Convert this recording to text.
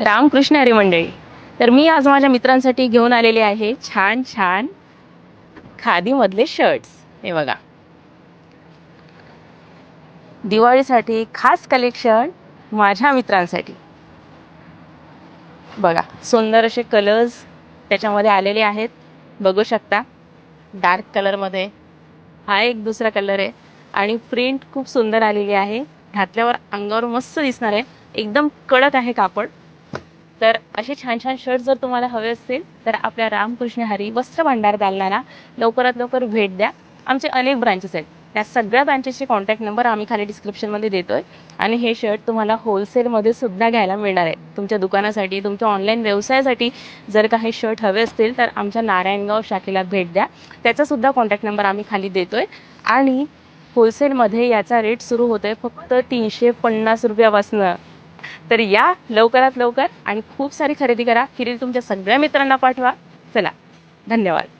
रामकृष्ण हरी मंडळी. तर मी आज माझ्या मित्रांसाठी घेऊन आलेले आहे छान छान खादीमधले शर्ट्स. हे बघा, दिवाळीसाठी खास कलेक्शन माझ्या मित्रांसाठी. बघा, सुंदर असे कलर्स त्याच्यामध्ये आलेले आहेत. बघू शकता, डार्क कलरमध्ये हा एक दुसरा कलर आहे आणि प्रिंट खूप सुंदर आलेली आहे. घातल्यावर अंगावर मस्त दिसणार आहे. एकदम कडक आहे कापड. तर असे छान छान शर्ट जर तुम्हाला हवे असतील तर आपल्या रामकृष्ण हरी वस्त्र भांडार दालनाला लवकरात लवकर भेट द्या. आमचे अनेक ब्रांचेस आहेत. त्या सगळ्या ब्रांचेसचे कॉन्टॅक्ट नंबर आम्ही खाली डिस्क्रिप्शनमध्ये देतोय. आणि हे शर्ट तुम्हाला होलसेलमध्ये सुद्धा घ्यायला मिळणार आहे. तुमच्या दुकानासाठी, तुमच्या ऑनलाईन व्यवसायासाठी जर का हे शर्ट हवे असतील तर आमच्या नारायणगाव शाखेला भेट द्या. त्याचासुद्धा कॉन्टॅक्ट नंबर आम्ही खाली देतोय. आणि होलसेलमध्ये याचा रेट सुरू होतोय फक्त 350 रुपयापासून. तर या लवकरात लवकर आणि खूप सारी खरेदी करा. फिरील तुमच्या सगळ्या मित्रांना पाठवा. चला, धन्यवाद.